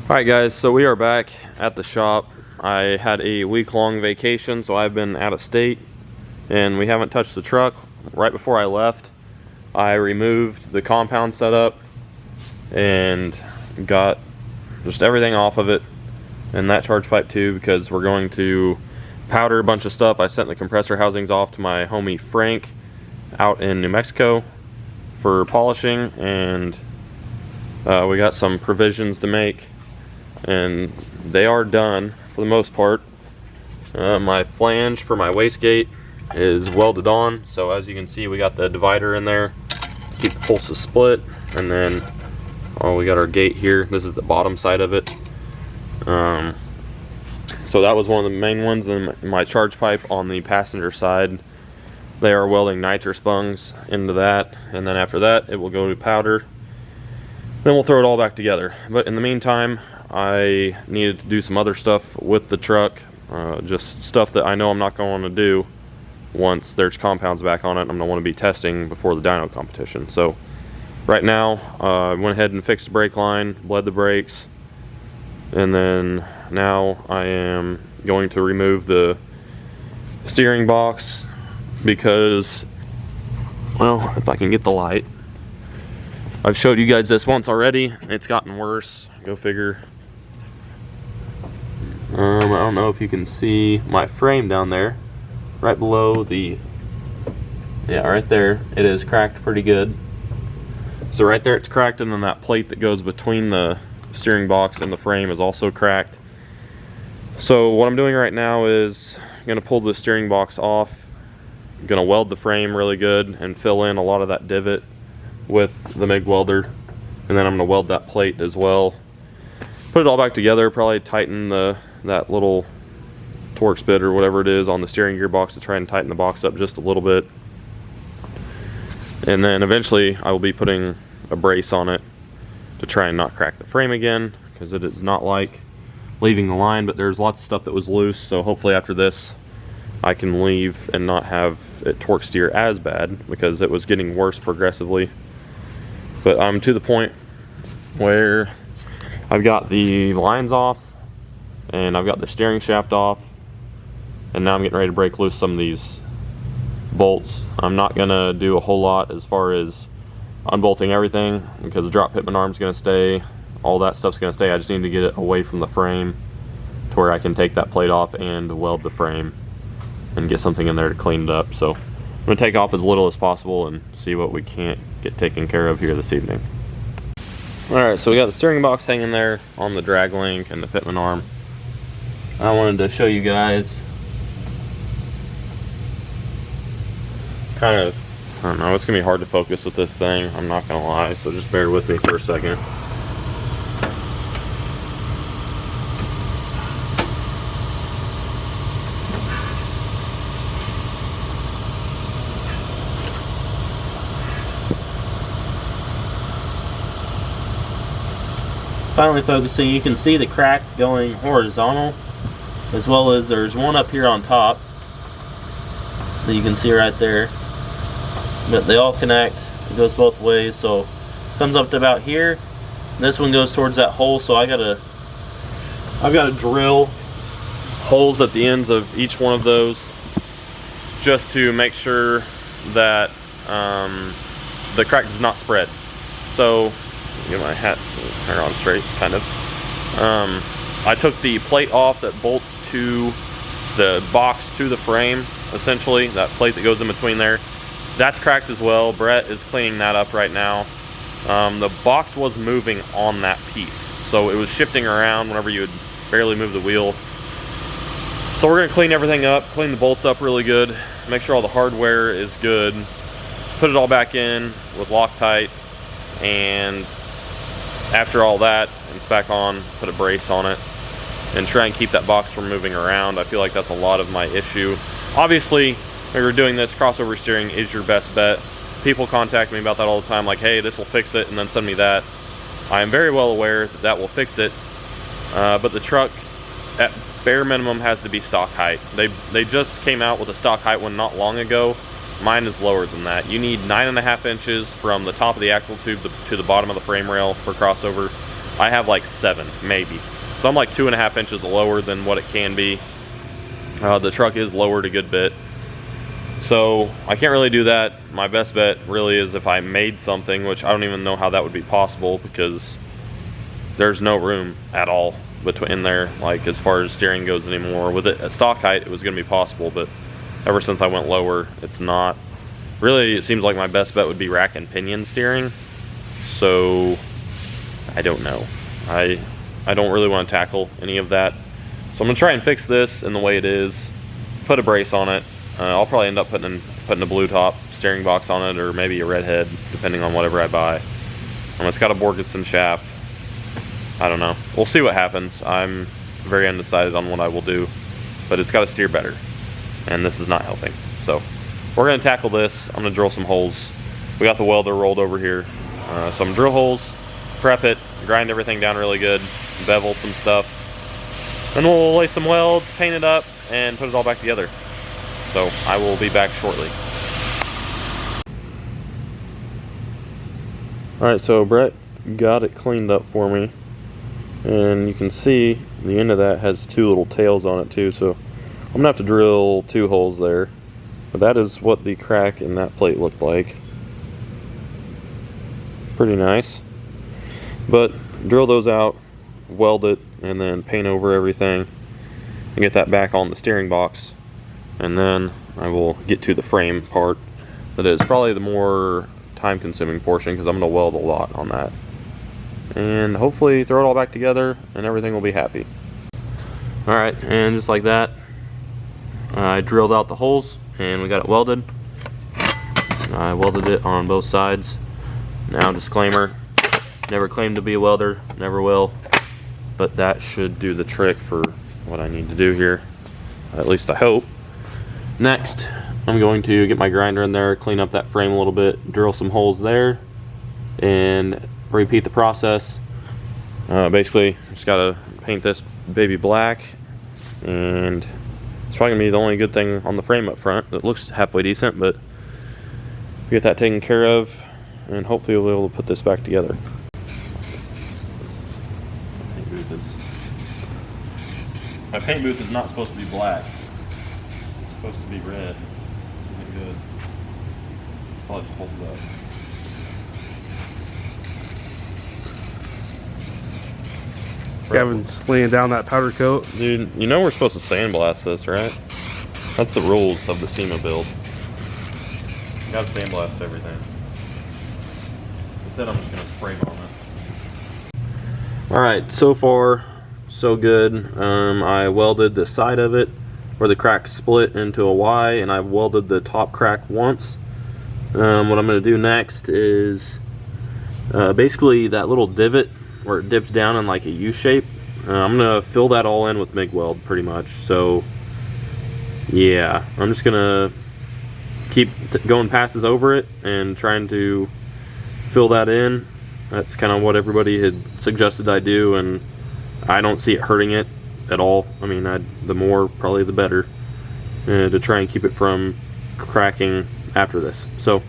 Alright guys, so we are back at the shop. I had a week-long vacation, so I've been out of state and we haven't touched the truck. Right before I left, I removed the compound setup and got just everything off of it, and that charge pipe too, because we're going to powder a bunch of stuff. I sent the compressor housings off to my homie Frank out in New Mexico for polishing, and we got some provisions to make, and they are done for the most part. My flange for my wastegate is welded on, so as you can see we got the divider in there to keep the pulses split, and then we got our gate here. This is the bottom side of it. So that was one of the main ones. Then my charge pipe on the passenger side, they are welding nitrous bungs into that, and then after that it will go to powder. Then we'll throw it all back together. But in the meantime, I needed to do some other stuff with the truck, just stuff that I know I'm not going to do once there's compounds back on it. I'm going to want to be testing before the dyno competition. So right now, I went ahead and fixed the brake line, bled the brakes, and then now I am going to remove the steering box because, well, if I can get the light. I've showed you guys this once already. It's gotten worse. Go figure. I don't know if you can see my frame down there, right below the, yeah, right there. It is cracked pretty good. So right there it's cracked, and then that plate that goes between the steering box and the frame is also cracked. So what I'm doing right now is I'm going to pull the steering box off. I'm going to weld the frame really good and fill in a lot of that divot with the MIG welder, and then I'm going to weld that plate as well. Put it all back together, probably tighten that little Torx bit or whatever it is on the steering gearbox to try and tighten the box up just a little bit. And then eventually I will be putting a brace on it to try and not crack the frame again, because it is not like leaving the line, but there's lots of stuff that was loose, so hopefully after this I can leave and not have it torque steer as bad, because it was getting worse progressively. But I'm to the point where I've got the lines off and I've got the steering shaft off, and now I'm getting ready to break loose some of these bolts. I'm not gonna do a whole lot as far as unbolting everything, because the drop pitman arm's gonna stay, all that stuff's gonna stay. I just need to get it away from the frame to where I can take that plate off and weld the frame and get something in there to clean it up. So I'm gonna take off as little as possible and see what we can't get taken care of here this evening. Alright, so we got the steering box hanging there on the drag link and the pitman arm. I wanted to show you guys kind of, I don't know, it's gonna be hard to focus with this thing, I'm not gonna lie, so just bear with me for a second. Finally focusing, you can see the crack going horizontal, as well as there's one up here on top that you can see right there. But they all connect, it goes both ways, so it comes up to about here. This one goes towards that hole, so I've got to drill holes at the ends of each one of those just to make sure that the crack does not spread. So get my hat hair on straight, kind of. I took the plate off that bolts to the box to the frame, essentially, that plate that goes in between there. That's cracked as well. Brett is cleaning that up right now. The box was moving on that piece, so it was shifting around whenever you would barely move the wheel. So we're going to clean everything up, clean the bolts up really good, make sure all the hardware is good, put it all back in with Loctite, and after all that, it's back on, put a brace on it, and try and keep that box from moving around. I feel like that's a lot of my issue. Obviously, when you're doing this, crossover steering is your best bet. People contact me about that all the time, like, hey, this will fix it, and then send me that. I am very well aware that that will fix it, but the truck, at bare minimum, has to be stock height. They just came out with a stock height one not long ago. Mine is lower than that. You need 9.5 inches from the top of the axle tube to the bottom of the frame rail for crossover. I have like 7 maybe. So I'm like 2.5 inches lower than what it can be. The truck is lowered a good bit, so I can't really do that. My best bet really is if I made something, which I don't even know how that would be possible because there's no room at all between there, like as far as steering goes anymore. With it at stock height, it was going to be possible, but ever since I went lower, it's not. Really, it seems like my best bet would be rack and pinion steering. So I don't know. I don't really want to tackle any of that. So I'm gonna try and fix this in the way it is, put a brace on it. I'll probably end up putting a blue top steering box on it, or maybe a red head, depending on whatever I buy. It's got a Borgeson shaft. I don't know. We'll see what happens. I'm very undecided on what I will do, but it's got to steer better, and this is not helping. So we're gonna tackle this. I'm gonna drill some holes. We got the welder rolled over here, so I'm gonna drill holes, prep it, grind everything down really good, bevel some stuff. Then we'll lay some welds, paint it up, and put it all back together. So I will be back shortly. Alright, so Brett got it cleaned up for me. And you can see the end of that has 2 little tails on it too, so I'm going to have to drill 2 holes there. But that is what the crack in that plate looked like. Pretty nice. But drill those out, weld it, and then paint over everything and get that back on the steering box. And then I will get to the frame part. That is probably the more time consuming portion because I'm going to weld a lot on that. And hopefully throw it all back together and everything will be happy. Alright, and just like that, I drilled out the holes and we got it welded. I welded it on both sides. Now, disclaimer, never claimed to be a welder, never will, but that should do the trick for what I need to do here, at least I hope. Next, I'm going to get my grinder in there, clean up that frame a little bit, drill some holes there, and repeat the process. Basically, just gotta paint this baby black, and it's probably gonna be the only good thing on the frame up front. It looks halfway decent, but get that taken care of, and hopefully we'll be able to put this back together. My paint booth is not supposed to be black. It's supposed to be red. Isn't good? I'll just hold it up. Kevin's laying down that powder coat. Dude, you know we're supposed to sandblast this, right? That's the rules of the SEMA build. You gotta sandblast everything. Instead, I'm just gonna spray on it. Alright, so far, so good. I welded the side of it where the crack split into a Y, and I've welded the top crack once. What I'm gonna do next is basically that little divot where it dips down in like a U shape. I'm gonna fill that all in with MIG weld pretty much. So yeah, I'm just gonna keep going passes over it and trying to fill that in. That's kind of what everybody had suggested I do, and I don't see it hurting it at all. I mean, the more probably the better, to try and keep it from cracking after this. So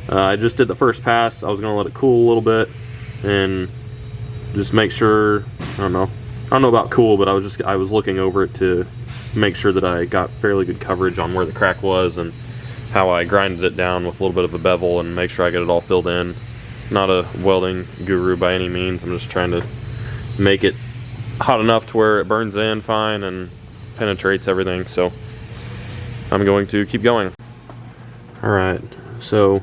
I just did the first pass. I was gonna let it cool a little bit and just make sure, I don't know about cool, but I was looking over it to make sure that I got fairly good coverage on where the crack was and how I grinded it down with a little bit of a bevel and make sure I get it all filled in. Not a welding guru by any means. I'm just trying to make it hot enough to where it burns in fine and penetrates everything. So I'm going to keep going. Alright, so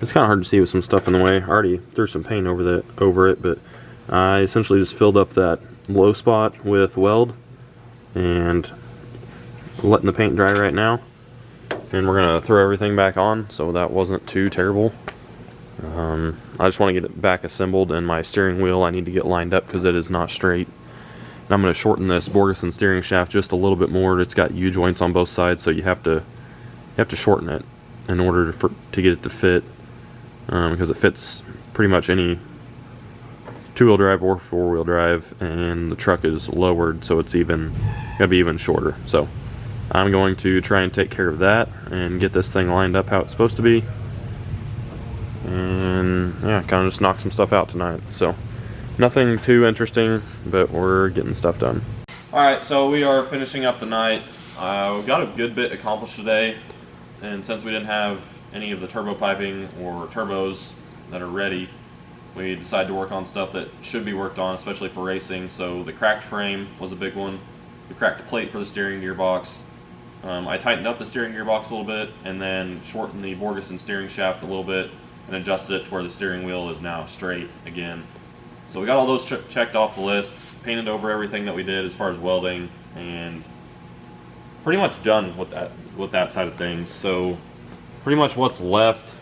it's kind of hard to see with some stuff in the way. I already threw some paint over it, but I essentially just filled up that low spot with weld and letting the paint dry right now. And we're gonna throw everything back on, so that wasn't too terrible. I just want to get it back assembled, and my steering wheel I need to get lined up because it is not straight. And I'm going to shorten this Borgeson steering shaft just a little bit more. It's got U-joints on both sides, so you have to shorten it in order to get it to fit, because it fits pretty much any two-wheel drive or four-wheel drive, and the truck is lowered, so it's gotta be even shorter. So I'm going to try and take care of that and get this thing lined up how it's supposed to be. And yeah, kind of just knock some stuff out tonight. So Nothing too interesting, but we're getting stuff done. Alright, so we are finishing up the night. We got a good bit accomplished today, and since we didn't have any of the turbo piping or turbos that are ready, we decided to work on stuff that should be worked on, especially for racing. So the cracked frame was a big one, the cracked plate for the steering gearbox. I tightened up the steering gearbox a little bit and then shortened the Borgeson steering shaft a little bit and adjusted it to where the steering wheel is now straight again. So we got all those checked off the list, painted over everything that we did as far as welding, and pretty much done with that side of things. So pretty much what's left,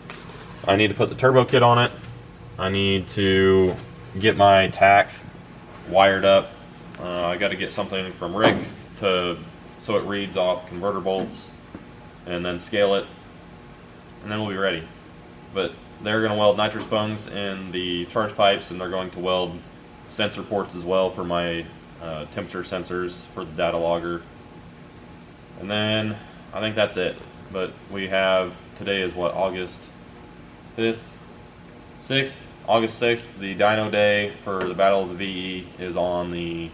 I need to put the turbo kit on it. I need to get my tack wired up. I got to get something from Rick so it reads off converter bolts, and then scale it, and then we'll be ready. But they're going to weld nitrous bungs in the charge pipes, and they're going to weld sensor ports as well for my temperature sensors for the data logger. And then I think that's it. But we have, today is what, August 5th? 6th? August 6th, the dyno day for the Battle of the VE is on the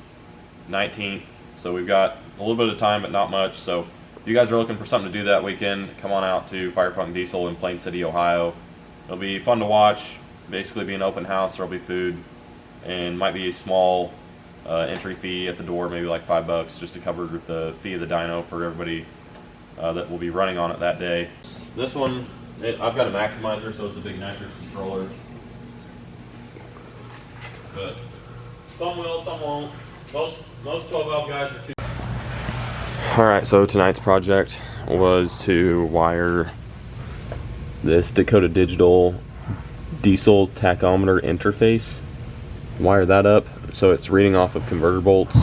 19th. So we've got a little bit of time, but not much. So if you guys are looking for something to do that weekend, come on out to Firepunk Diesel in Plain City, Ohio. It'll be fun to watch. Basically be an open house. There'll be food, and might be a small entry fee at the door, maybe like $5, just to cover the fee of the dyno for everybody that will be running on it that day. This one, I've got a maximizer, so it's a big nitrous controller. But some will, some won't. Most 12 valve guys are too. Alright, so tonight's project was to wire this Dakota Digital diesel tachometer interface. Wire that up so it's reading off of converter bolts,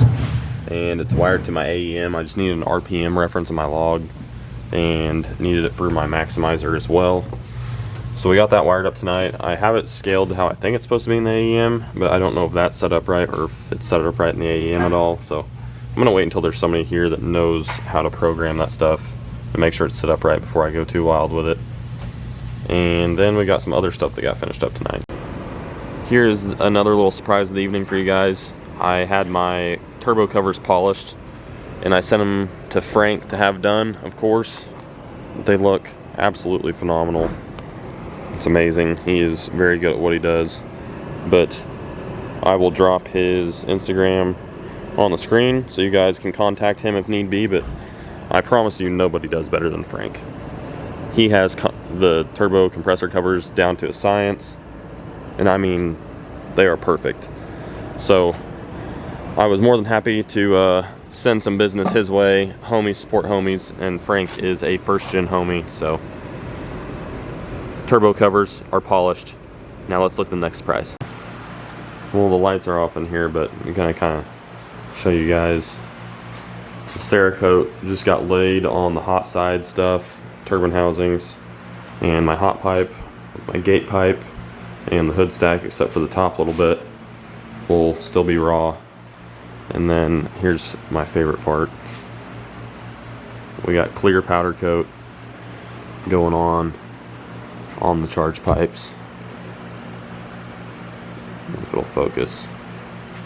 and it's wired to my AEM. I just needed an RPM reference in my log and needed it for my maximizer as well. So we got that wired up tonight. I have it scaled to how I think it's supposed to be in the AEM, but I don't know if that's set up right or if it's set up right in the AEM at all. So I'm gonna wait until there's somebody here that knows how to program that stuff and make sure it's set up right before I go too wild with it. And then we got some other stuff that got finished up tonight. Here's another little surprise of the evening for you guys. I had my turbo covers polished, and I sent them to Frank to have done, of course. They look absolutely phenomenal. It's amazing. He is very good at what he does. But I will drop his Instagram on the screen so you guys can contact him if need be, but I promise you nobody does better than Frank. He has the turbo compressor covers down to a science, and I mean, they are perfect. So I was more than happy to send some business his way. Homies support homies, and Frank is a first-gen homie, so turbo covers are polished. Now let's look at the next price. Well, the lights are off in here, but I'm gonna kind of show you guys. The Cerakote just got laid on the hot side stuff, turbine housings, and my hot pipe, my gate pipe, and the hood stack, except for the top a little bit, will still be raw. And then here's my favorite part. We got clear powder coat going on the charge pipes. I don't know if it'll focus,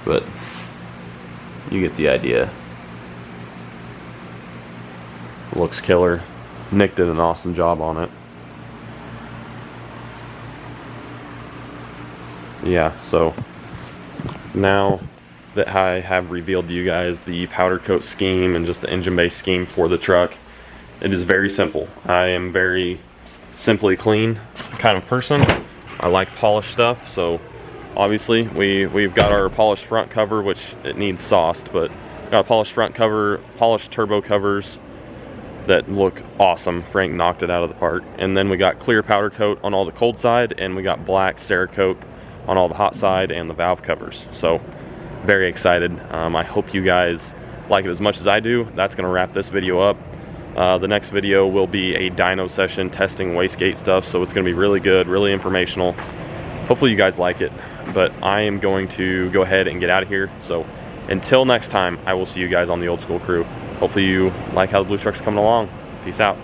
but you get the idea. Looks killer. Nick did an awesome job on it. Yeah, so now that I have revealed to you guys the powder coat scheme and just the engine bay scheme for the truck, it is very simple. I am very simply clean kind of person. I like polished stuff, so obviously we've got our polished front cover, which it needs sauced, but got a polished front cover, polished turbo covers that look awesome. Frank knocked it out of the park. And then we got clear powder coat on all the cold side, and we got black Cerakote on all the hot side and the valve covers. So very excited. I hope you guys like it as much as I do. That's gonna wrap this video up. The next video will be a dyno session testing wastegate stuff, so it's gonna be really good, really informational. Hopefully you guys like it, but I am going to go ahead and get out of here. So until next time, I will see you guys on the Old School Crew. Hopefully you like how the blue truck's coming along. Peace out.